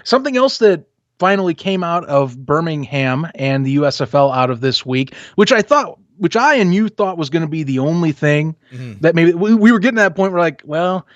Something else that finally came out of Birmingham and the USFL out of this week, which I and you thought was going to be the only thing that maybe we were getting to that point where like, well,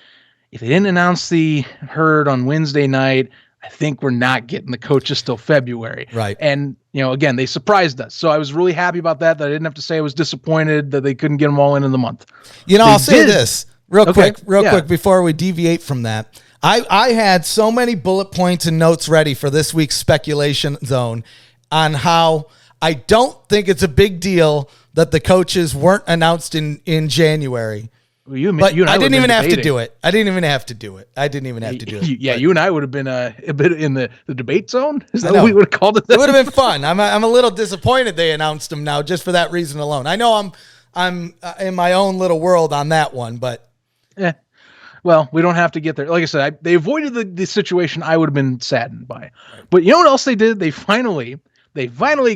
if they didn't announce the herd on Wednesday night, I think we're not getting the coaches till February. Right. And, again, they surprised us. So I was really happy about that I didn't have to say I was disappointed that they couldn't get them all in the month. I'll say this real quick before we deviate from that. I had so many bullet points and notes ready for this week's speculation zone on how I don't think it's a big deal that the coaches weren't announced in January. Well, you and I didn't even have to do it. I didn't even have to do it. Yeah, you and I would have been a bit in the debate zone. Is that what we would have called it? It would have been fun. I'm a little disappointed they announced them now just for that reason alone. I know I'm in my own little world on that one, but well, we don't have to get there. Like I said, they avoided the situation I would have been saddened by. But you know what else they did? They finally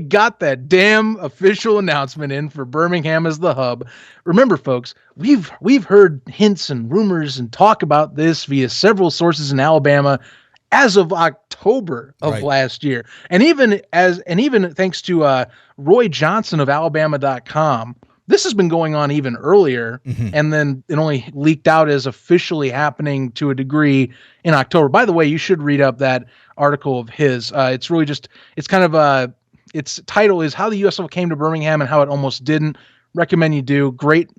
got that damn official announcement in for Birmingham as the hub. Remember, folks, we've heard hints and rumors and talk about this via several sources in Alabama as of October of last year. And even thanks to Roy Johnson of Alabama.com, this has been going on even earlier, and then it only leaked out as officially happening to a degree in October. By the way, you should read up that article of his. It's really just, it's kind of its title is How the USFL Came to Birmingham and How It Almost Didn't. Recommend you do. Great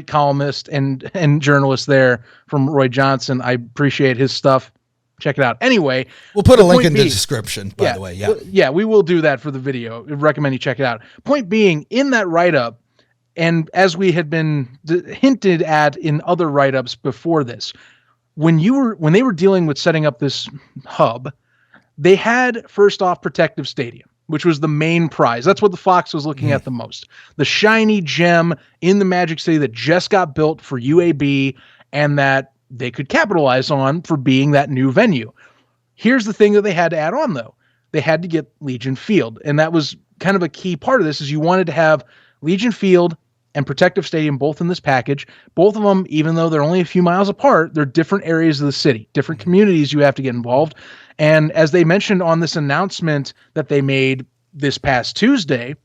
columnist and journalist there from Roy Johnson. I appreciate his stuff. Check it out. Anyway, we'll put a link in the description, by the way. Yeah, we will do that for the video. I recommend you check it out. Point being, in that write-up, and as we had been hinted at in other write-ups before this, when they were dealing with setting up this hub, they had first off Protective Stadium, which was the main prize. That's what the Fox was looking at the most. The shiny gem in the Magic City that just got built for UAB and that they could capitalize on for being that new venue. Here's the thing that they had to add on, though. They had to get Legion Field, and that was kind of a key part of this, is you wanted to have Legion Field and Protective Stadium both in this package. Both of them, even though they're only a few miles apart, they're different areas of the city, different communities you have to get involved. And as they mentioned on this announcement that they made this past Tuesday,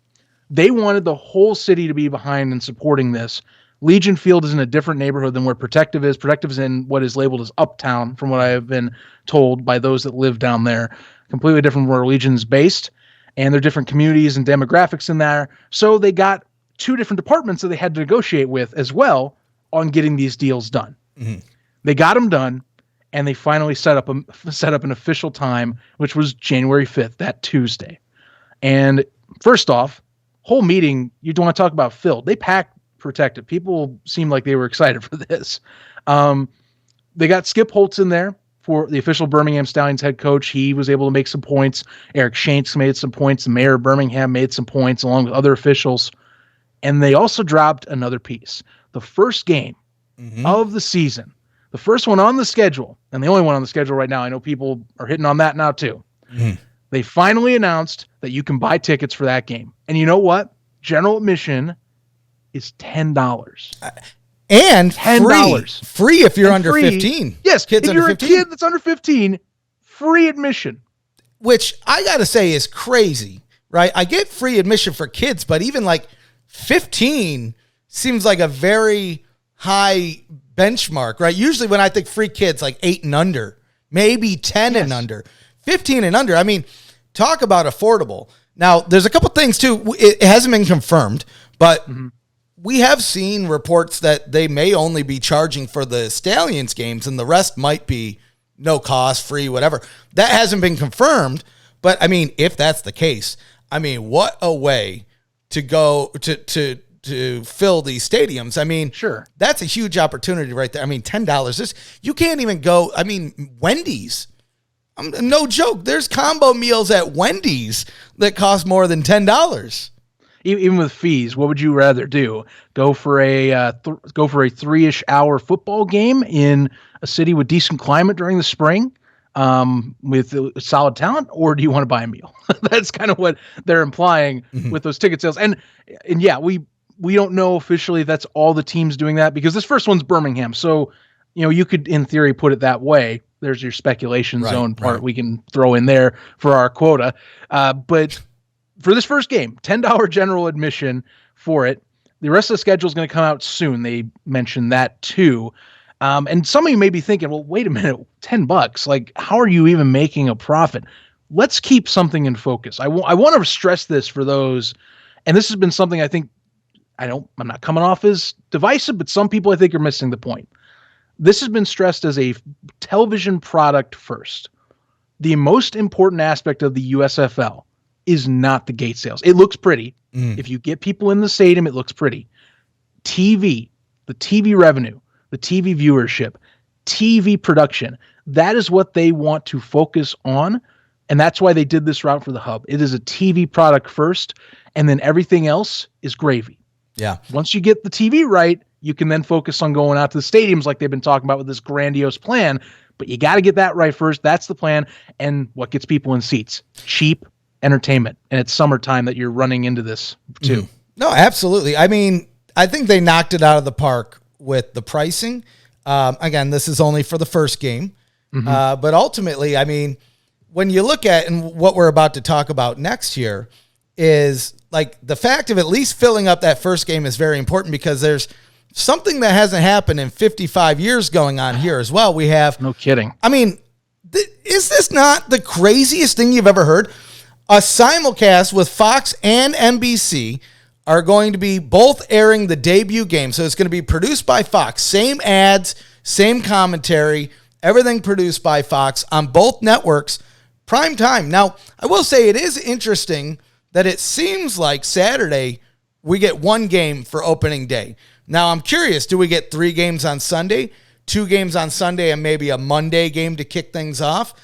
they wanted the whole city to be behind and supporting this. Legion Field is in a different neighborhood than where Protective is. Protective is in what is labeled as Uptown, from what I have been told by those that live down there. Completely different from where Legion is based, and there are different communities and demographics in there. So they got two different departments that they had to negotiate with as well on getting these deals done. They got them done, and they finally set up an official time, which was January 5th, that Tuesday. And first off, whole meeting, you don't want to talk about filled. They packed Protective. People seemed like they were excited for this. They got Skip Holtz in there for the official Birmingham Stallions head coach. He was able to make some points. Eric Shanks made some points. The mayor of Birmingham made some points along with other officials. And they also dropped another piece. The first game of the season, the first one on the schedule, and the only one on the schedule right now. I know people are hitting on that now too. They finally announced that you can buy tickets for that game. And you know what? General admission is $10. And $10. Free if you're under 15. Yes, kids if you're 15. a kid that's under 15, free admission. Which I got to say is crazy, right? I get free admission for kids, but even like 15 seems like a very high benchmark, right? Usually when I think free kids, like 8 and under, maybe 10 and under, 15 and under. I mean, talk about affordable. Now, there's a couple things too. It hasn't been confirmed, but we have seen reports that they may only be charging for the Stallions games and the rest might be no cost, free, whatever. That hasn't been confirmed, but I mean, if that's the case, I mean, what a way to go to fill these stadiums. I mean, sure, that's a huge opportunity right there. I mean, $10. You can't even go. I mean, Wendy's. No joke. There's combo meals at Wendy's that cost more than $10. Even with fees, what would you rather do? Go for a 3-ish hour football game in a city with decent climate during the spring, with solid talent, or do you want to buy a meal? That's kind of what they're implying with those ticket sales. And yeah, we don't know officially if that's all the teams doing that, because this first one's Birmingham. So, you could in theory put it that way. there's your speculation zone part right. we can throw in there for our quota. But for this first game, $10 general admission for it. The rest of the schedule is going to come out soon. They mentioned that too. And some of you may be thinking, well, wait a minute, $10. Like, how are you even making a profit? Let's keep something in focus. I want to stress this for those, and this has been something I think I'm not coming off as divisive, but some people I think are missing the point. This has been stressed as a television product first. The most important aspect of the USFL is not the gate sales. It looks pretty. If you get people in the stadium, it looks pretty. TV, the TV revenue, the TV viewership, TV production, that is what they want to focus on. And that's why they did this route for the Hub. It is a TV product first, and then everything else is gravy. Yeah. Once you get the TV right, you can then focus on going out to the stadiums like they've been talking about with this grandiose plan. But you got to get that right first. That's the plan. And what gets people in seats? Cheap entertainment. And it's summertime that you're running into this too. No, absolutely. I mean, I think they knocked it out of the park with the pricing. Again, this is only for the first game. But ultimately, I mean, when you look at and what we're about to talk about next year is like the fact of at least filling up that first game is very important because there's something that hasn't happened in 55 years going on here as well. We have no kidding. I mean, is this not the craziest thing you've ever heard? A simulcast with Fox and NBC are going to be both airing the debut game. So it's going to be produced by Fox, same ads, same commentary, everything produced by Fox on both networks, prime time. Now, I will say it is interesting that it seems like Saturday we get one game for opening day. Now, I'm curious, do we get 3 games on Sunday, 2 games on Sunday, and maybe a Monday game to kick things off?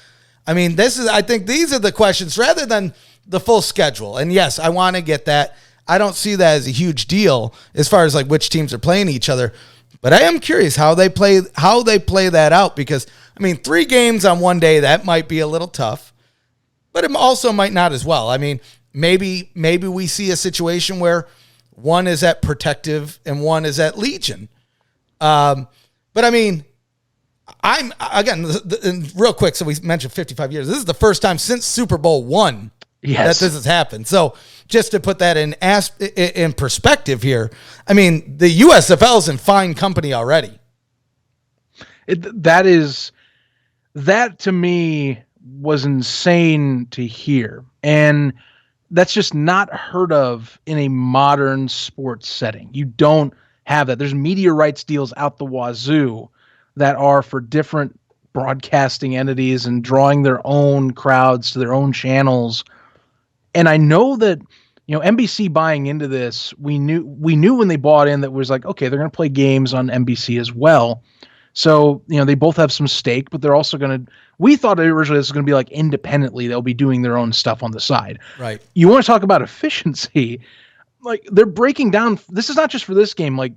I mean, I think these are the questions rather than the full schedule. And yes, I want to get that. I don't see that as a huge deal as far as like which teams are playing each other. But I am curious how they play that out because, I mean, 3 games on one day, that might be a little tough. But it also might not as well. I mean, maybe we see a situation where one is at Protective and one is at Legion. But I mean, I'm again real quick. So we mentioned 55 years. This is the first time since Super Bowl I that this has happened. So just to put that in perspective here, I mean, the USFL is in fine company already. That to me was insane to hear. And that's just not heard of in a modern sports setting. You don't have that. There's media rights deals out the wazoo that are for different broadcasting entities and drawing their own crowds to their own channels. And I know that, NBC buying into this, we knew when they bought in that was like, okay, they're going to play games on NBC as well. So, they both have some stake, but they're also we thought originally this was going to be like independently, they'll be doing their own stuff on the side. Right. You want to talk about efficiency, like they're breaking down, this is not just for this game, like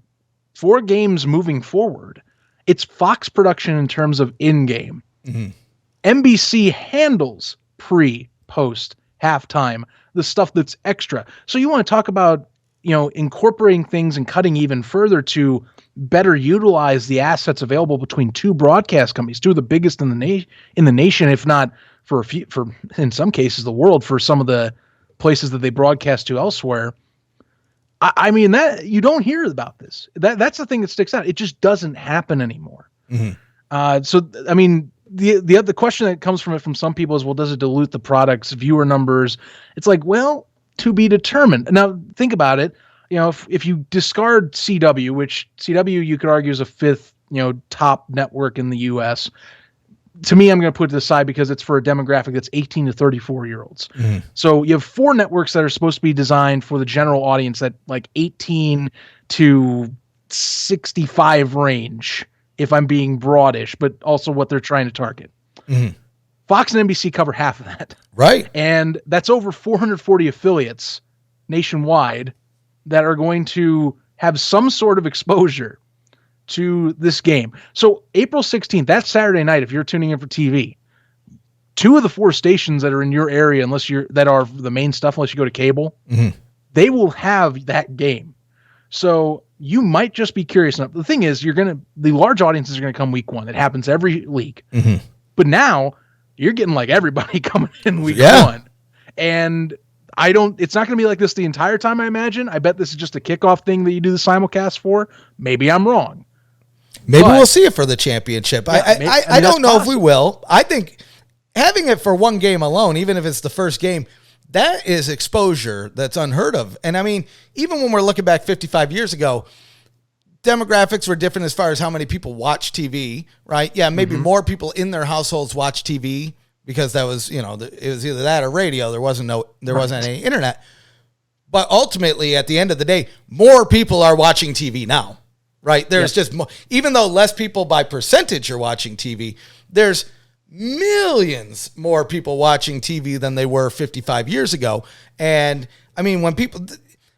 4 games moving forward. It's Fox production in terms of in-game. NBC handles pre, post, halftime, the stuff that's extra. So you want to talk about, incorporating things and cutting even further to better utilize the assets available between 2 broadcast companies, 2 of the biggest in the nation, if not for in some cases the world, for some of the places that they broadcast to elsewhere. I mean, that you don't hear about this. That's the thing that sticks out. It just doesn't happen anymore. So, I mean, the question that comes from it from some people is, well, does it dilute the product's viewer numbers? It's like, well, to be determined. Now, think about it. If you discard CW, which CW you could argue is a 5th, top network in the U.S., to me, I'm going to put it aside because it's for a demographic that's 18 to 34-year-olds. So you have 4 networks that are supposed to be designed for the general audience at like 18 to 65 range, if I'm being broadish, but also what they're trying to target. Fox and NBC cover half of that. Right. And that's over 440 affiliates nationwide that are going to have some sort of exposure to this game. So April 16th, that's Saturday night, if you're tuning in for TV, 2 of the 4 stations that are in your area, that are the main stuff, unless you go to cable, they will have that game. So you might just be curious enough. The thing is, the large audiences are going to come week 1. It happens every league. But now you're getting like everybody coming in week one. And it's not going to be like this the entire time, I imagine. I bet this is just a kickoff thing that you do the simulcast for. Maybe I'm wrong. Maybe we'll see it for the championship. Yeah, I don't know if we will. I think having it for one game alone, even if it's the first game, that is exposure that's unheard of. And I mean, even when we're looking back 55 years ago, demographics were different as far as how many people watch TV, right? Yeah, maybe more people in their households watch TV because that was, it was either that or radio. There wasn't any internet. But ultimately, at the end of the day, more people are watching TV now, right? There's just more, even though less people by percentage are watching TV, there's millions more people watching TV than they were 55 years ago. And I mean,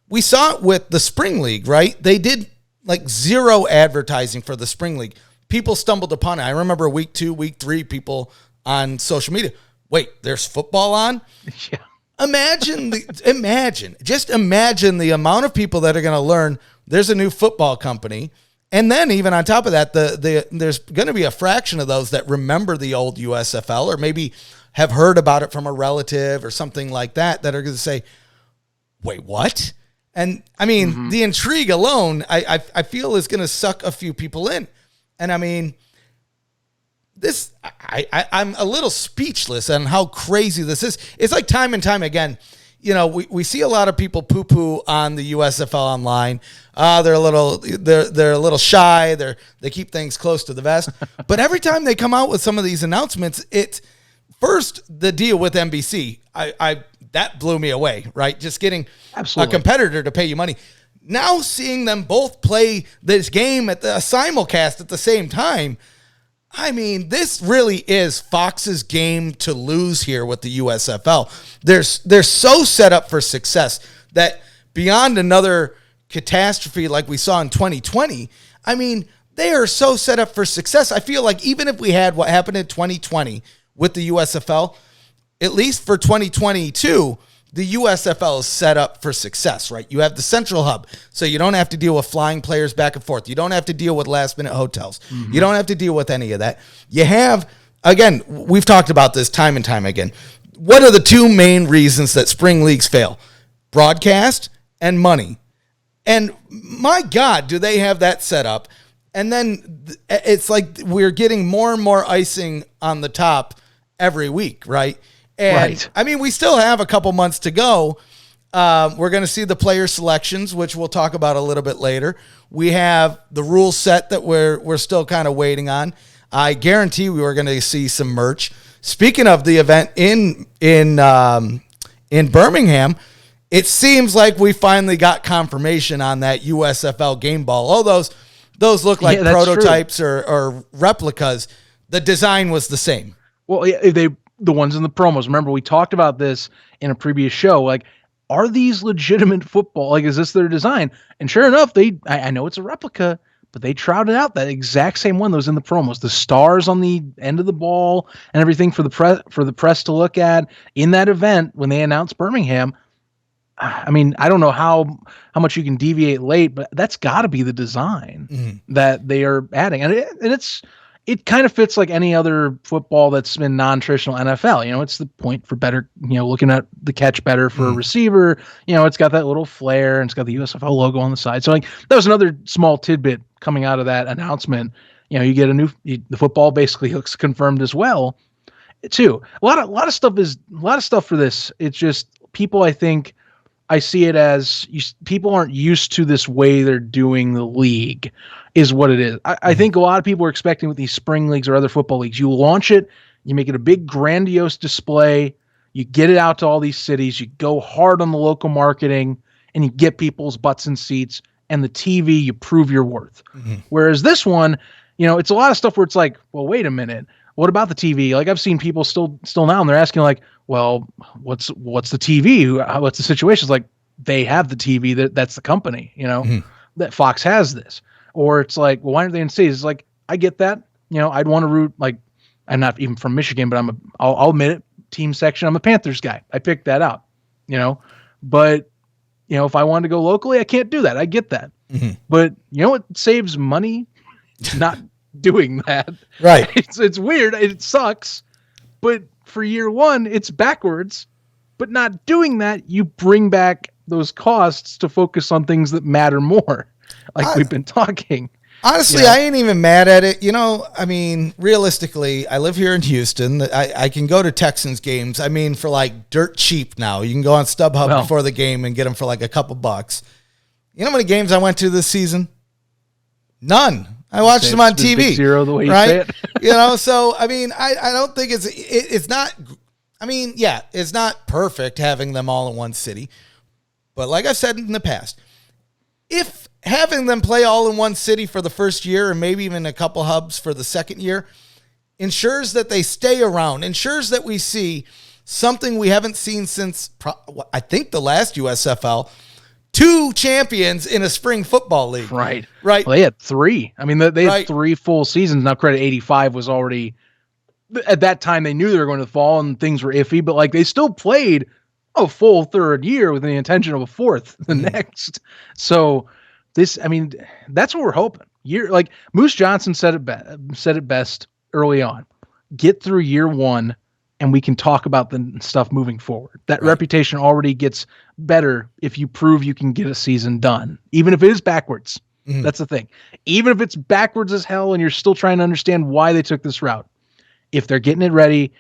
we saw it with the Spring League, right? They did like zero advertising for the Spring League. People stumbled upon it. I remember week 2, week 3, people on social media, wait, there's football on? Yeah. Imagine the amount of people that are going to learn there's a new football company. And then even on top of that, there's going to be a fraction of those that remember the old USFL or maybe have heard about it from a relative or something like that are going to say, wait, what? And I mean, the intrigue alone, I feel is going to suck a few people in. And I mean, I'm a little speechless on how crazy this is. It's like time and time again, we see a lot of people poo-poo on the USFL online. They're a little shy. They keep things close to the vest. But every time they come out with some of these announcements, first the deal with NBC, that blew me away, right? Just getting a competitor to pay you money. Now seeing them both play this game at the simulcast at the same time, I mean, this really is Fox's game to lose here with the USFL. They're so set up for success that beyond another catastrophe like we saw in 2020, I mean, they are so set up for success. I feel like even if we had what happened in 2020 with the USFL, at least for 2022, the USFL is set up for success, right? You have the central hub, so you don't have to deal with flying players back and forth. You don't have to deal with last-minute hotels. You don't have to deal with any of that. You have, again, we've talked about this time and time again. What are the two main reasons that spring leagues fail? Broadcast and money. And my God, do they have that set up? And then it's like we're getting more and more icing on the top every week, right? And I mean, we still have a couple months to go. We're going to see the player selections, which we'll talk about a little bit later. We have the rules set that we're still kind of waiting on. I guarantee we are going to see some merch. Speaking of the event in Birmingham, it seems like we finally got confirmation on that USFL game ball. Oh, those look like prototypes or replicas. The design was the same. Well, yeah, the ones in the promos. Remember, we talked about this in a previous show. Like, are these legitimate football? Like, is this their design? And sure enough, I know it's a replica, but they trouted out that exact same one that was in the promos. The stars on the end of the ball and everything for the press to look at in that event when they announced Birmingham. I mean, I don't know how much you can deviate late, but that's got to be the design that they are adding, and it kind of fits like any other football that's been non-traditional NFL. It's the point for better, looking at the catch better for a receiver. It's got that little flare and it's got the USFL logo on the side. So like that was another small tidbit coming out of that announcement. You get the football basically looks confirmed as well, too. A lot of stuff for this. It's just people, I think, I see it as people aren't used to this way they're doing the league is what it is. I think a lot of people are expecting with these spring leagues or other football leagues, you launch it, you make it a big grandiose display, you get it out to all these cities, you go hard on the local marketing, and you get people's butts in seats, and the TV, you prove your worth. Whereas this one, it's a lot of stuff where it's like, well, wait a minute, what about the TV? Like I've seen people still now, and they're asking like, well, what's the TV? What's the situation? It's like they have the TV. That's the company, that Fox has this. Or it's like, well, why aren't they in cities? It's like, I get that. I'd want to root, like, I'm not even from Michigan, but I'll admit it, team section, I'm a Panthers guy. I picked that out, But, if I wanted to go locally, I can't do that. I get that. But, it saves money not doing that. Right. It's weird. It sucks. But for year one, it's backwards. But not doing that, you bring back those costs to focus on things that matter more, like we've been talking. Honestly, I ain't even mad at it. I mean, realistically, I live here in Houston. I can go to Texans games. I mean, for like dirt cheap now. You can go on StubHub before the game and get them for like a couple bucks. You know how many games I went to this season? None. I watched them on TV. Big zero, the way you say it. So I mean, I don't think it's not. I mean, yeah, it's not perfect having them all in one city, but like I've said in the past, if having them play all in one city for the first year and maybe even a couple hubs for the second year ensures that they stay around, ensures that we see something we haven't seen since I think the last USFL. 2 champions in a spring football league. Right. Right. Well, they had 3. I mean, they had 3 full seasons. Now, credit 85 was already, at that time, they knew they were going to fall and things were iffy, but like they still played a full third year with the intention of a fourth the next. So this, I mean, that's what we're hoping. Like Moose Johnson said it best early on. Get through year one and we can talk about the stuff moving forward. That reputation already gets better if you prove you can get a season done, even if it is backwards. Mm-hmm. That's the thing. Even if it's backwards as hell and you're still trying to understand why they took this route, if they're getting it ready,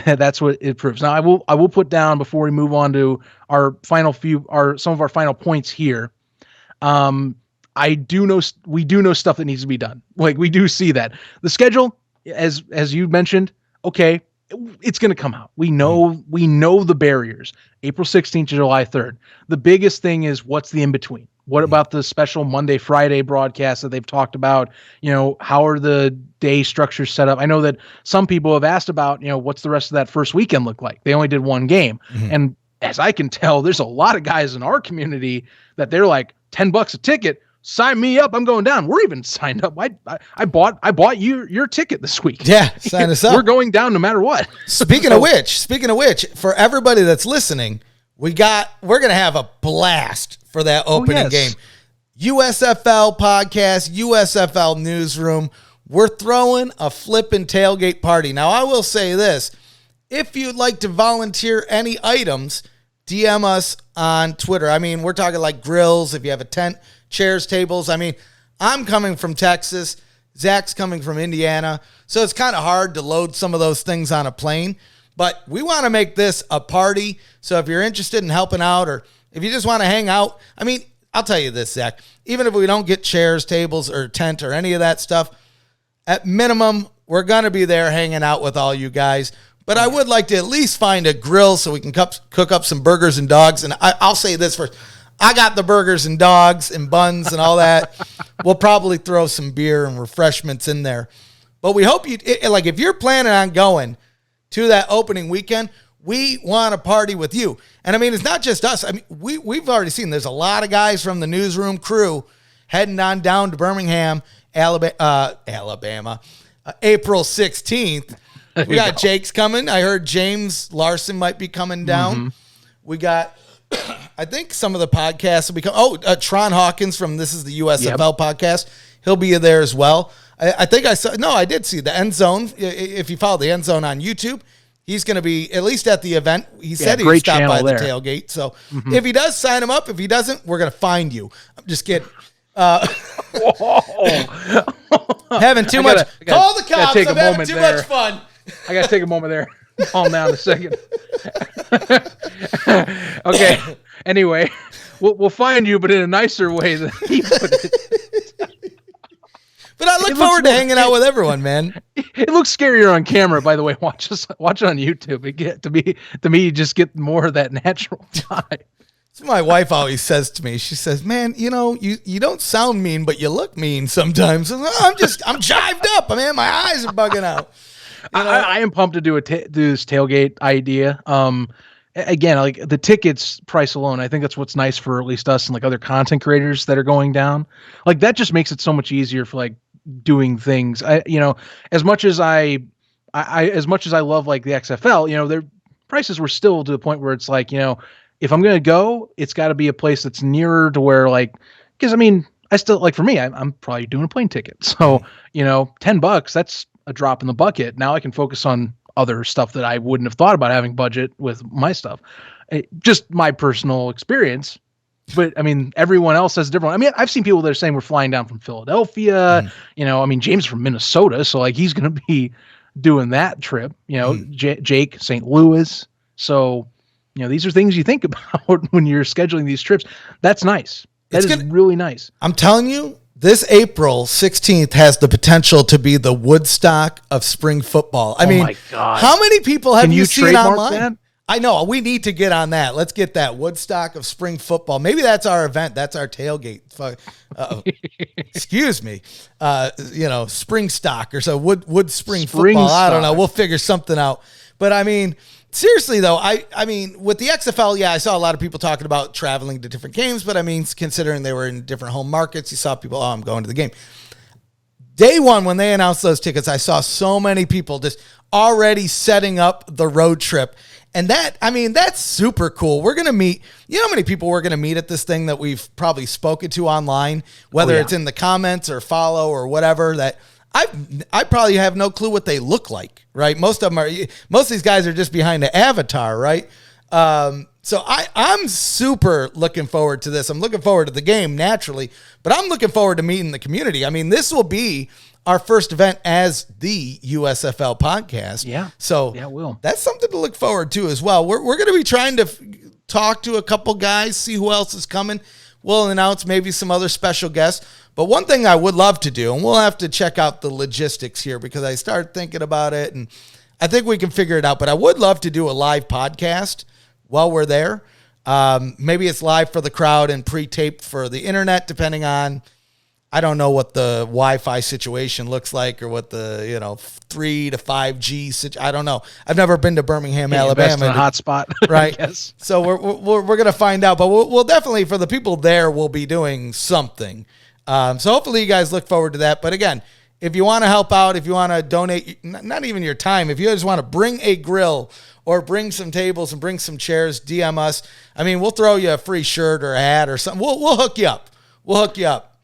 that's what it proves. Now, I will put down before we move on to our final some of our final points here. We do know stuff that needs to be done. Like we do see that the schedule, as you mentioned, okay, it's going to come out. We know the barriers. April 16th to July 3rd. The biggest thing is what's the in between. What about the special Monday, Friday broadcasts that they've talked about? How are the day structures set up? I know that some people have asked about, what's the rest of that first weekend look like? They only did one game. Mm-hmm. And as I can tell, there's a lot of guys in our community that they're like $10 a ticket. Sign me up. I'm going down. We're even signed up. I bought your ticket this week. Yeah. Sign us up. We're going down no matter what. Speaking of which, for everybody that's listening, we're going to have a blast for that opening game. USFL podcast, USFL newsroom. We're throwing a flippin' tailgate party. Now, I will say this. If you'd like to volunteer any items, DM us on Twitter. I mean, we're talking like grills, if you have a tent, chairs, tables. I mean, I'm coming from Texas. Zach's coming from Indiana. So it's kind of hard to load some of those things on a plane. But we want to make this a party. So if you're interested in helping out or if you just want to hang out, I mean, I'll tell you this, Zach. Even if we don't get chairs, tables, or tent or any of that stuff, at minimum, we're going to be there hanging out with all you guys. But I would like to at least find a grill so we can cook up some burgers and dogs. And I'll say this first. I got the burgers and dogs and buns and all that. We'll probably throw some beer and refreshments in there. But we hope if you're planning on going to that opening weekend, we want to party with you. And I mean, it's not just us. I mean, we've already seen there's a lot of guys from the newsroom crew heading on down to Birmingham, Alabama, April 16th. We got Jake's coming. I heard James Larson might be coming down. Mm-hmm. We got, I think some of the podcasts will become, Tron Hawkins from This is the USFL podcast. He'll be there as well. I think I did see the End Zone. If you follow the End Zone on YouTube, he's going to be at least at the event. He said he'd stop by the tailgate. So if he does, sign him up. If he doesn't, we're going to find you. I'm just kidding. Having too much. Call the cops. I'm having too much fun. I got to take a moment there. Calm down a second. Okay. Anyway, we'll find you, but in a nicer way than he put it. But I look forward to hanging out with everyone, man. It looks scarier on camera, by the way. Watch it on YouTube. To me, you just get more of that natural vibe. So my wife always says to me, she says, "Man, you don't sound mean, but you look mean sometimes." I'm jived up, man. My eyes are bugging out. I am pumped to do this tailgate idea. Again, like the tickets price alone, I think that's what's nice for at least us and like other content creators that are going down. Like that just makes it so much easier for like doing things. As much as I love like the XFL, their prices were still to the point where it's like, if I'm going to go, it's got to be a place that's nearer to where like, because I mean, I still like for me, I'm probably doing a plane ticket. So, $10, that's a drop in the bucket. Now I can focus on other stuff that I wouldn't have thought about having budget with my stuff. Just my personal experience. But I mean, everyone else has different. I mean, I've seen people that are saying we're flying down from Philadelphia. I mean, James from Minnesota. So like he's going to be doing that trip, Jake, St. Louis. So, these are things you think about when you're scheduling these trips. That's nice. That is really nice. I'm telling you, this April 16th has the potential to be the Woodstock of spring football. I mean, my God. How many people have you seen online? That? I know. We need to get on that. Let's get that Woodstock of spring football. Maybe that's our event. That's our tailgate. Excuse me. Spring stock or so. Wood spring football. I don't know. We'll figure something out. But I mean, seriously though, I mean, with the XFL, I saw a lot of people talking about traveling to different games, but I mean, considering they were in different home markets, you saw people, I'm going to the game. Day one, when they announced those tickets, I saw so many people just already setting up the road trip. And that's super cool. We're going to meet, how many people we're going to meet at this thing that we've probably spoken to online, whether it's in the comments or follow or whatever, that I probably have no clue what they look like, right? Most of these guys are just behind the avatar, right? So I'm super looking forward to this. I'm looking forward to the game naturally, but I'm looking forward to meeting the community. I mean, this will be our first event as the USFL podcast. Yeah. So it will. That's something to look forward to as well. We're going to be trying to talk to a couple guys, see who else is coming. We'll announce maybe some other special guests. But one thing I would love to do, and we'll have to check out the logistics here because I started thinking about it and I think we can figure it out. But I would love to do a live podcast while we're there. Maybe it's live for the crowd and pre-taped for the internet, depending on, I don't know what the Wi-Fi situation looks like or what the 3 to 5G I don't know. I've never been to Birmingham, Alabama. In a hotspot, right? Yes. So we're gonna find out, but we'll definitely, for the people there, we'll be doing something. So hopefully you guys look forward to that. But again, if you want to help out, if you want to donate, not even your time, if you just want to bring a grill or bring some tables and bring some chairs, DM us. I mean, we'll throw you a free shirt or a hat or something. We'll hook you up. We'll hook you up.